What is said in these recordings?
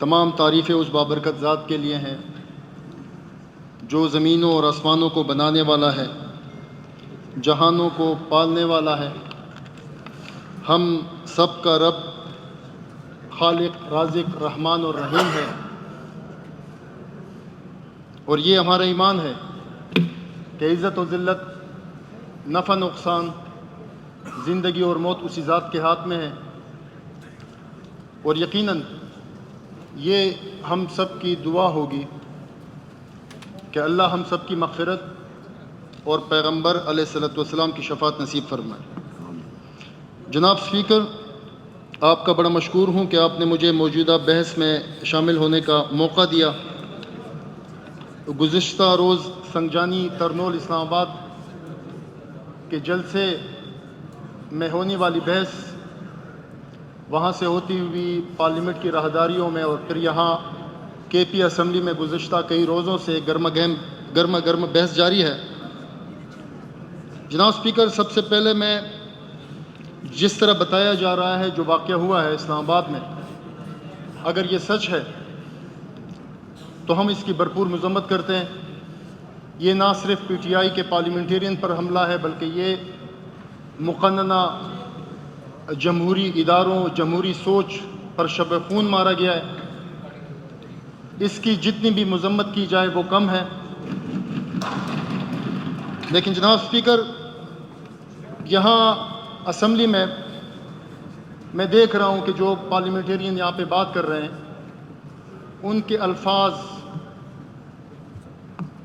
تمام تعریفیں اس بابرکت ذات کے لیے ہیں جو زمینوں اور آسمانوں کو بنانے والا ہے، جہانوں کو پالنے والا ہے۔ ہم سب کا رب، خالق، رازق، رحمان اور رحیم ہے، اور یہ ہمارا ایمان ہے کہ عزت و ذلت، نفع نقصان، زندگی اور موت اسی ذات کے ہاتھ میں ہے، اور یقیناً یہ ہم سب کی دعا ہوگی کہ اللہ ہم سب کی مغفرت اور پیغمبر علیہ الصلوۃ والسلام کی شفاعت نصیب فرمائے۔ جناب اسپیکر، آپ کا بڑا مشکور ہوں کہ آپ نے مجھے موجودہ بحث میں شامل ہونے کا موقع دیا۔ گزشتہ روز سنگجانی ترنول اسلام آباد کے جلسے میں ہونے والی بحث، وہاں سے ہوتی ہوئی پارلیمنٹ کی راہداریوں میں، اور پھر یہاں کے پی اسمبلی میں گزشتہ کئی روزوں سے گرم بحث جاری ہے۔ جناب اسپیکر، سب سے پہلے میں جس طرح بتایا جا رہا ہے جو واقعہ ہوا ہے اسلام آباد میں، اگر یہ سچ ہے تو ہم اس کی بھرپور مذمت کرتے ہیں۔ یہ نہ صرف پی ٹی آئی کے پارلیمنٹرین پر حملہ ہے، بلکہ یہ مقننہ جمہوری اداروں، جمہوری سوچ پر شب خون مارا گیا ہے۔ اس کی جتنی بھی مذمت کی جائے وہ کم ہے۔ لیکن جناب اسپیکر، یہاں اسمبلی میں دیکھ رہا ہوں کہ جو پارلیمنٹرین یہاں پہ بات کر رہے ہیں، ان کے الفاظ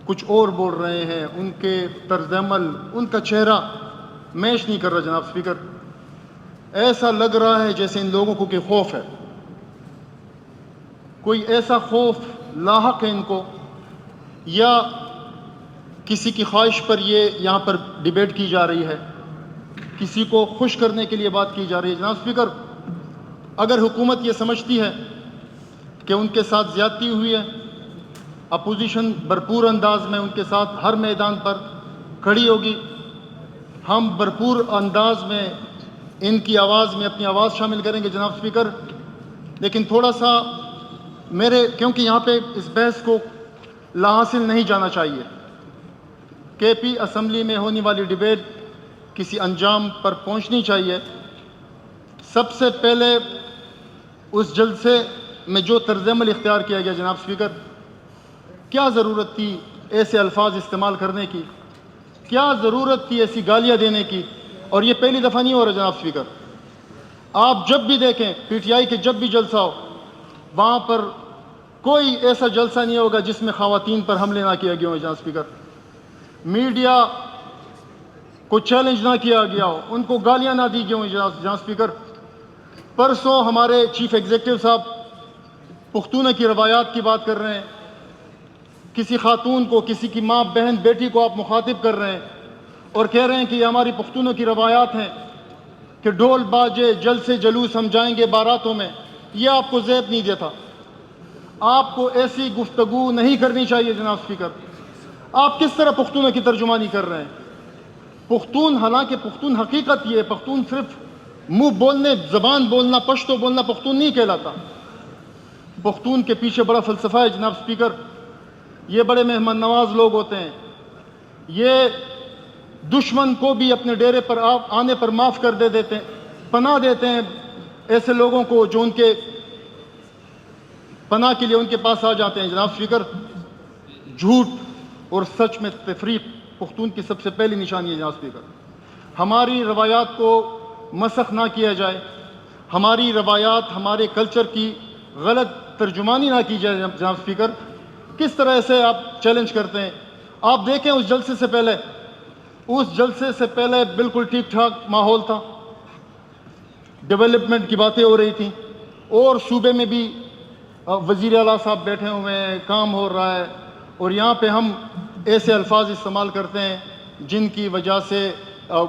کچھ اور بول رہے ہیں، ان کے طرز عمل، ان کا چہرہ میچ نہیں کر رہا۔ جناب اسپیکر، ایسا لگ رہا ہے جیسے ان لوگوں کو کہ خوف ہے، کوئی ایسا خوف لاحق ہے ان کو، یا کسی کی خواہش پر یہ یہاں پر ڈیبیٹ کی جا رہی ہے، کسی کو خوش کرنے کے لیے بات کی جا رہی ہے۔ جناب اسپیکر، اگر حکومت یہ سمجھتی ہے کہ ان کے ساتھ زیادتی ہوئی ہے، اپوزیشن بھرپور انداز میں ان کے ساتھ ہر میدان پر کھڑی ہوگی، ہم بھرپور انداز میں ان کی آواز میں اپنی آواز شامل کریں گے۔ جناب اسپیکر، لیکن تھوڑا سا کیونکہ یہاں پہ اس بحث کو لاحاصل نہیں جانا چاہیے، کے پی اسمبلی میں ہونے والی ڈیبیٹ کسی انجام پر پہنچنی چاہیے۔ سب سے پہلے اس جلسے میں جو طرز عمل اختیار کیا گیا، جناب اسپیکر، کیا ضرورت تھی ایسے الفاظ استعمال کرنے کی؟ کیا ضرورت تھی ایسی گالیاں دینے کی؟ اور یہ پہلی دفعہ نہیں ہو رہا۔ جناب اسپیکر، آپ جب بھی دیکھیں پی ٹی آئی کے جب بھی جلسہ ہو، وہاں پر کوئی ایسا جلسہ نہیں ہوگا جس میں خواتین پر حملے نہ کیا گیا ہو۔ جناب اسپیکر، میڈیا کو چیلنج نہ کیا گیا ہو، ان کو گالیاں نہ دی گئی ہوں۔ جناب اسپیکر، پرسوں ہمارے چیف ایگزیکٹو صاحب پختونہ کی روایات کی بات کر رہے ہیں، کسی خاتون کو، کسی کی ماں، بہن، بیٹی کو آپ مخاطب کر رہے ہیں اور کہہ رہے ہیں کہ یہ ہماری پختونہ کی روایات ہیں کہ ڈھول باجے، جلسے جلوس ہم جائیں گے باراتوں میں۔ یہ آپ کو زیب نہیں دیتا، آپ کو ایسی گفتگو نہیں کرنی چاہیے۔ جناب اسپیکر، آپ کس طرح پختونہ کی ترجمانی کر رہے ہیں؟ پختون، حالانکہ پختون حقیقت یہ ہے، پختون صرف منہ بولنے، زبان بولنا، پشتو بولنا پختون نہیں کہلاتا۔ پختون کے پیچھے بڑا فلسفہ ہے۔ جناب اسپیکر، یہ بڑے مہمان نواز لوگ ہوتے ہیں، یہ دشمن کو بھی اپنے ڈیرے پر آنے پر معاف کر دیتے ہیں، پناہ دیتے ہیں ایسے لوگوں کو جو ان کے پناہ کے لیے ان کے پاس آ جاتے ہیں۔ جناب اسپیکر، جھوٹ اور سچ میں تفریق پختون کی سب سے پہلی نشانی ہے۔ جناب اسپیکر، ہماری روایات کو مسخ نہ کیا جائے، ہماری روایات، ہمارے کلچر کی غلط ترجمانی نہ کی جائے۔ جناب اسپیکر، کس طرح سے آپ چیلنج کرتے ہیں؟ آپ دیکھیں اس جلسے سے پہلے بالکل ٹھیک ٹھاک ماحول تھا، ڈیولپمنٹ کی باتیں ہو رہی تھیں، اور صوبے میں بھی وزیر اعلیٰ صاحب بیٹھے ہوئے ہیں، کام ہو رہا ہے، اور یہاں پہ ہم ایسے الفاظ استعمال کرتے ہیں جن کی وجہ سے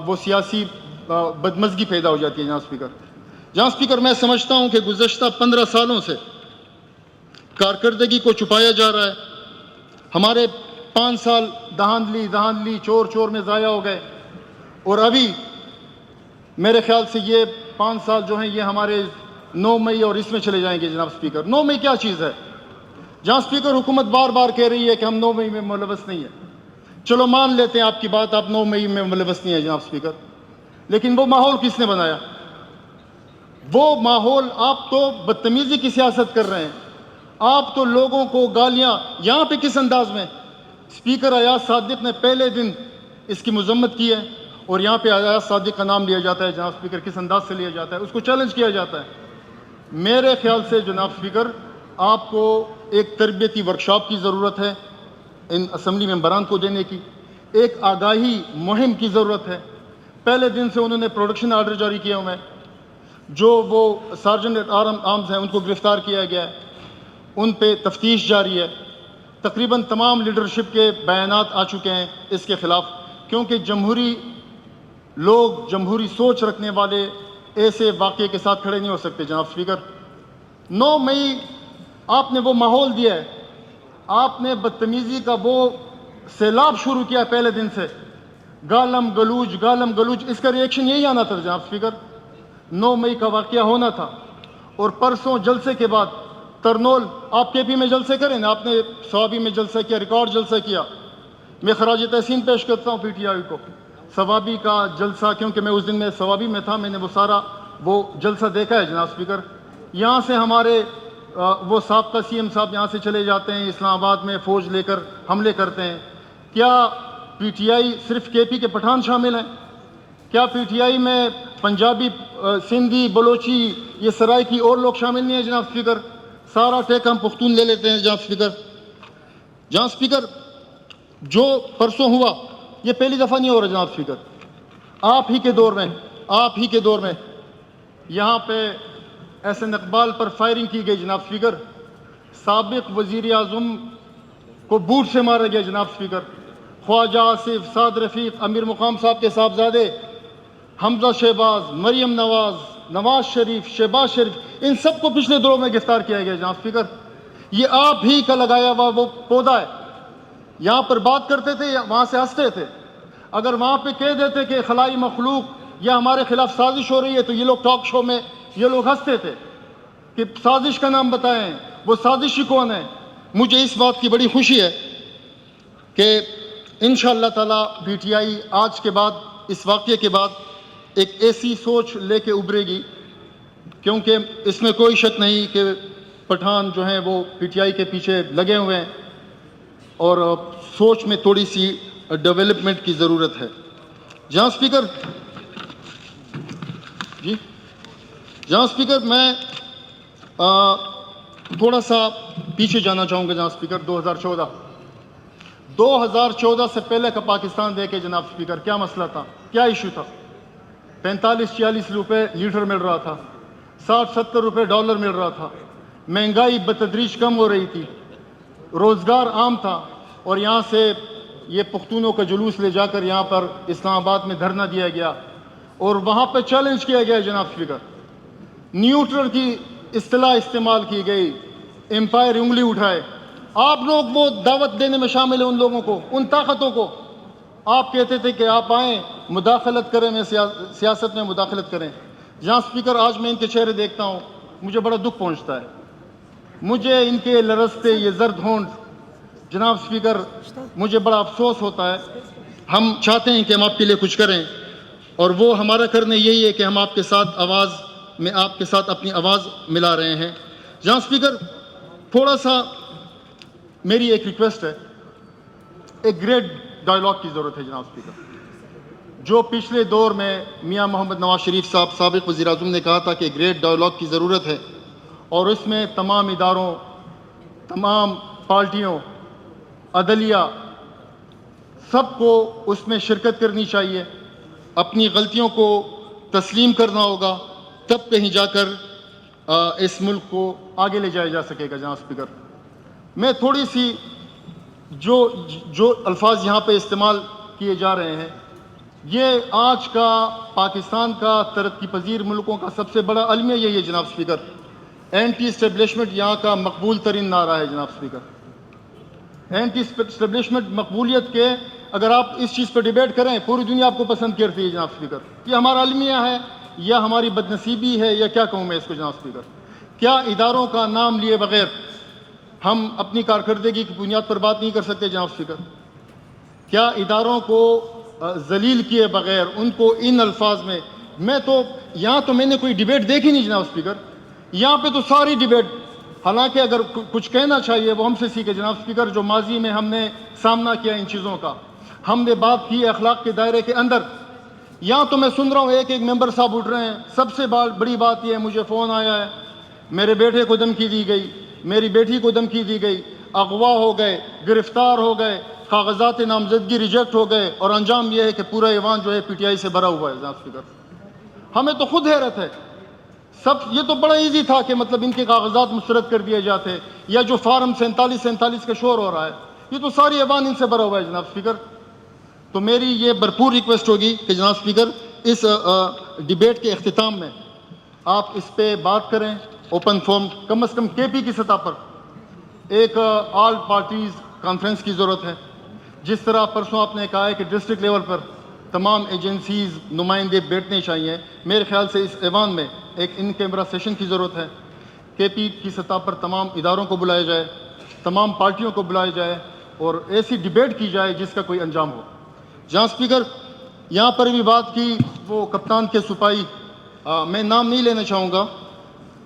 وہ سیاسی بدمزگی پیدا ہو جاتی ہے۔ جناب اسپیکر، میں سمجھتا ہوں کہ گزشتہ 15 سالوں سے کارکردگی کو چھپایا جا رہا ہے۔ ہمارے 5 سال دہاندلی چور میں ضائع ہو گئے، اور ابھی میرے خیال سے یہ 5 سال جو ہیں یہ ہمارے 9 مئی اور اس میں چلے جائیں گے جناب اسپیکر. 9 مئی کیا چیز ہے؟ جہاں اسپیکر حکومت بار بار کہہ رہی ہے کہ ہم 9 مئی میں ملوث نہیں ہیں. چلو مان لیتے ہیں آپ کی بات, آپ 9 مئی میں ملوث نہیں ہیں جناب اسپیکر, لیکن وہ ماحول کس نے بنایا؟ وہ ماحول, آپ تو بدتمیزی کی سیاست کر رہے ہیں. آپ تو لوگوں کو گالیاں, یہاں پہ کس انداز میں اسپیکر ایاز صادق نے پہلے دن اس کی مذمت کی ہے, اور یہاں پہ ایاز صادق کا نام لیا جاتا ہے جناب اسپیکر. کس انداز سے لیا جاتا ہے, اس کو چیلنج کیا جاتا ہے. میرے خیال سے جناب اسپیکر, آپ کو ایک تربیتی ورکشاپ کی ضرورت ہے ان اسمبلی ممبران کو دینے کی. ایک آگاہی مہم کی ضرورت ہے. پہلے دن سے انہوں نے پروڈکشن آرڈر جاری کیے ہوئے ہیں. جو وہ سارجنٹ ایٹ آرمز ہیں ان کو گرفتار کیا گیا ہے, ان پہ تفتیش جاری ہے. تقریباً تمام لیڈرشپ کے بیانات آ چکے ہیں اس کے خلاف, کیونکہ جمہوری لوگ, جمہوری سوچ رکھنے والے ایسے واقعے کے ساتھ کھڑے نہیں ہو سکتے جناب اسپیکر. 9 مئی آپ نے وہ ماحول دیا ہے, آپ نے بدتمیزی کا وہ سیلاب شروع کیا ہے پہلے دن سے, گالم گلوچ گالم گلوچ. اس کا ریئیکشن یہی آنا تھا جناب اسپیکر. 9 مئی کا واقعہ ہونا تھا, اور پرسوں جلسے کے بعد ترنول, آپ کے پی میں جلسے کریں نا, آپ نے ثوابی میں جلسہ کیا, ریکارڈ جلسہ کیا. میں خراج تحسین پیش کرتا ہوں پی ٹی آئی کو. ثوابی کا جلسہ, کیونکہ میں اس دن میں ثوابی میں تھا, میں نے وہ سارا وہ جلسہ دیکھا ہے جناب اسپیکر. یہاں سے ہمارے وہ سابقہ سی ایم صاحب یہاں سے چلے جاتے ہیں, اسلام آباد میں فوج لے کر حملے کرتے ہیں. کیا پی ٹی آئی صرف کے پی کے پٹھان شامل ہیں؟ کیا پی ٹی آئی میں پنجابی, سندھی, بلوچی, یہ سرائی کی اور لوگ شامل نہیں ہیں جناب اسپیکر؟ سارا ٹیک ہم پختون لے لیتے ہیں جناب اسپیکر. جناب اسپیکر, جو پرسوں ہوا یہ پہلی دفعہ نہیں ہو رہا جناب اسپیکر. آپ ہی کے دور میں یہاں پہ احسن اقبال پر فائرنگ کی گئی جناب اسپیکر. سابق وزیر اعظم کو بوٹ سے مارا گیا جناب اسپیکر. خواجہ آصف, سعد رفیق, امیر مقام صاحب کے صاحبزادے, حمزہ شہباز, مریم نواز, نواز شریف, شہباز شریف, ان سب کو پچھلے دنوں میں گرفتار کیا گیا جناب اسپیکر. یہ آپ ہی کا لگایا ہوا وہ پودا ہے. یہاں پر بات کرتے تھے, وہاں سے ہنستے تھے. اگر وہاں پہ کہہ دیتے کہ خلائی مخلوق یا ہمارے خلاف سازش ہو رہی ہے, تو یہ لوگ ٹاک شو میں یہ لوگ ہنستے تھے کہ سازش کا نام بتائیں, وہ سازشی کون ہے. مجھے اس بات کی بڑی خوشی ہے کہ انشاءاللہ تعالیٰ پی ٹی آئی آج کے بعد, اس واقعے کے بعد ایک ایسی سوچ لے کے ابھرے گی, کیونکہ اس میں کوئی شک نہیں کہ پٹھان جو ہیں وہ پی ٹی آئی کے پیچھے لگے ہوئے ہیں, اور سوچ میں تھوڑی سی ڈیولپمنٹ کی ضرورت ہے. جہاں اسپیکر جہاں اسپیکر میں تھوڑا سا پیچھے جانا چاہوں گا جہاں اسپیکر. 2014 سے پہلے کا پاکستان دیکھے جناب اسپیکر, کیا مسئلہ تھا, کیا ایشو تھا. 45-46 روپے لیٹر مل رہا تھا, 60-70 روپے ڈالر مل رہا تھا. مہنگائی بتدریج کم ہو رہی تھی, روزگار عام تھا. اور یہاں سے یہ پختونوں کا جلوس لے جا کر یہاں پر اسلام آباد میں دھرنا دیا گیا, اور وہاں پہ چیلنج کیا گیا جناب اسپیکر. نیوٹرل کی اصطلاح استعمال کی گئی, امپائر انگلی اٹھائے. آپ لوگ وہ دعوت دینے میں شامل ہیں ان لوگوں کو, ان طاقتوں کو. آپ کہتے تھے کہ آپ آئیں, مداخلت کریں, میں سیاست میں مداخلت کریں. جہاں اسپیکر آج میں ان کے چہرے دیکھتا ہوں, مجھے بڑا دکھ پہنچتا ہے. مجھے ان کے لرزتے یہ زرد ہونٹ جناب اسپیکر, مجھے بڑا افسوس ہوتا ہے. ہم چاہتے ہیں کہ ہم آپ کے لیے کچھ کریں, اور وہ ہمارا کرنے یہی ہے کہ ہم آپ کے ساتھ آپ کے ساتھ اپنی آواز ملا رہے ہیں. جہاں اسپیکر, تھوڑا سا میری ایک ریکویسٹ ہے, ایک گریٹ ڈائلاگ کی ضرورت ہے جناب اسپیکر. جو پچھلے دور میں میاں محمد نواز شریف صاحب سابق وزیر اعظم نے کہا تھا کہ گریٹ ڈائلاگ کی ضرورت ہے, اور اس میں تمام اداروں, تمام پارٹیوں, عدلیہ, سب کو اس میں شرکت کرنی چاہیے. اپنی غلطیوں کو تسلیم کرنا ہوگا, تب کہیں جا کر اس ملک کو آگے لے جایا جا سکے گا. جناب اسپیکر, میں تھوڑی سی جو الفاظ یہاں پہ استعمال کیے جا رہے ہیں, یہ آج کا پاکستان کا ترقی پذیر ملکوں کا سب سے بڑا المیہ یہی ہے جناب اسپیکر. اینٹی اسٹیبلشمنٹ یہاں کا مقبول ترین نعرہ ہے جناب اسپیکر. اینٹی اسٹیبلشمنٹ مقبولیت کے, اگر آپ اس چیز پہ ڈیبیٹ کریں, پوری دنیا آپ کو پسند کرتی ہے جناب اسپیکر. یہ ہمارا المیہ ہے یا ہماری بدنصیبی ہے, یا کیا کہوں میں اس کو جناب اسپیکر. کیا اداروں کا نام لیے بغیر ہم اپنی کارکردگی کی بنیاد پر بات نہیں کر سکتے جناب اسپیکر؟ کیا اداروں کو ذلیل کیے بغیر ان کو ان الفاظ میں تو یہاں تو میں نے کوئی ڈیبیٹ دیکھی نہیں جناب اسپیکر. یہاں پہ تو ساری ڈیبیٹ، حالانکہ اگر کچھ کہنا چاہیے وہ ہم سے سیکھے جناب اسپیکر. جو ماضی میں ہم نے سامنا کیا ان چیزوں کا، ہم نے بات کی اخلاق کے دائرے کے اندر. یہاں تو میں سن رہا ہوں ایک ممبر صاحب اٹھ رہے ہیں. سب سے بڑی بات یہ ہے، مجھے فون آیا ہے، میرے بیٹے کو دھمکی دی گئی، میری بیٹی کو دھمکی دی گئی، اغوا ہو گئے، گرفتار ہو گئے، کاغذات نامزدگی ریجیکٹ ہو گئے، اور انجام یہ ہے کہ پورا ایوان جو ہے پی ٹی آئی سے بھرا ہوا ہے جناب اسپیکر. ہمیں تو خود حیرت ہے. یہ تو بڑا ایزی تھا کہ مطلب ان کے کاغذات مسترد کر دیے جاتے، یا جو فارم 47 کا شور ہو رہا ہے، یہ تو ساری ایوان ان سے بھرا ہوا ہے جناب اسپیکر. تو میری یہ بھرپور ریکویسٹ ہوگی کہ جناب اسپیکر اس ڈیبیٹ کے اختتام میں آپ اس پہ بات کریں اوپن فورم. کم از کم کے پی کی سطح پر ایک آل پارٹیز کانفرنس کی ضرورت ہے. جس طرح پرسوں آپ نے کہا ہے کہ ڈسٹرکٹ لیول پر تمام ایجنسیز نمائندے بیٹھنے چاہیے، میرے خیال سے اس ایوان میں ایک ان کیمرہ سیشن کی ضرورت ہے. کے پی کی سطح پر تمام اداروں کو بلایا جائے، تمام پارٹیوں کو بلایا جائے، اور ایسی ڈیبیٹ کی جائے جس کا کوئی انجام ہو. جہاں اسپیکر یہاں پر بھی بات کی وہ کپتان کے سپاہی، میں نام نہیں لینا چاہوں گا،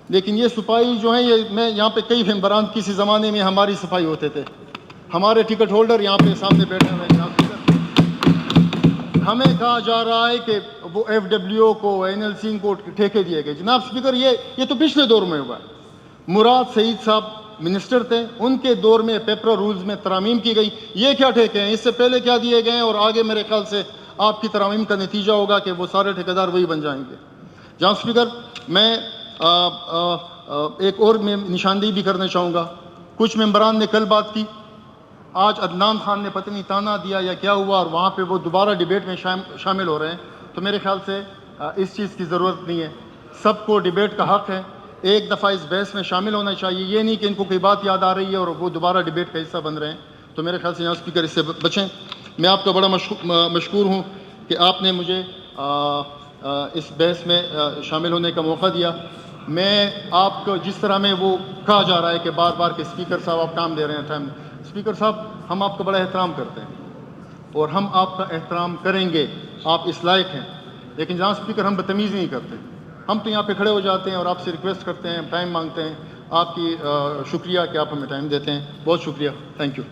لیکن یہ سپاہی جو ہیں، یہ میں یہاں پہ کئی ممبران کسی زمانے میں ہماری صفائی ہوتے تھے. ہمارے ٹکٹ ہولڈر یہاں پہ سامنے بیٹھے ہوئے ہیں جناب اسپیکر. ہمیں کہا جا رہا ہے کہ وہ ایف ڈبلیو او کو، این ایل سی کو ٹھیکے دیے گئے. جناب اسپیکر یہ تو پچھلے دور میں ہوا ہے. مراد سعید صاحب منسٹر تھے، ان کے دور میں پیپر رولز میں ترامیم کی گئی. یہ کیا ٹھیکے ہیں؟ اس سے پہلے کیا دیے گئے ہیں؟ اور آگے میرے خیال سے آپ کی ترامیم کا نتیجہ ہوگا کہ وہ سارے ٹھیکیدار وہی بن جائیں گے. جناب اسپیکر میں ایک اور میں نشاندہی بھی کرنا چاہوں گا. کچھ ممبران نے کل بات کی، آج عدنان خان نے پتہ نہیں تانا دیا یا کیا ہوا، اور وہاں پہ وہ دوبارہ ڈیبیٹ میں شامل ہو رہے ہیں. تو میرے خیال سے اس چیز کی ضرورت نہیں ہے. سب کو ڈیبیٹ کا حق ہے، ایک دفعہ اس بحث میں شامل ہونا چاہیے. یہ نہیں کہ ان کو کوئی بات یاد آ رہی ہے اور وہ دوبارہ ڈیبیٹ کا حصہ بن رہے ہیں. تو میرے خیال سے جناب اسپیکر اس سے بچیں. میں آپ کا بڑا مشکور ہوں کہ آپ نے مجھے اس بحث میں شامل ہونے کا موقع دیا. میں آپ کو جس طرح میں وہ کہا جا رہا ہے کہ بار بار کہ اسپیکر صاحب آپ کام دے رہے ہیں ٹائم، اسپیکر صاحب ہم آپ کا بڑا احترام کرتے ہیں اور ہم آپ کا احترام کریں گے، آپ اس لائق ہیں. لیکن جہاں اسپیکر ہم بدتمیزی نہیں کرتے. ہم تو یہاں پہ کھڑے ہو جاتے ہیں اور آپ سے ریکویسٹ کرتے ہیں، ٹائم مانگتے ہیں. آپ کی شکریہ کہ آپ ہمیں ٹائم دیتے ہیں. بہت شکریہ. Thank you.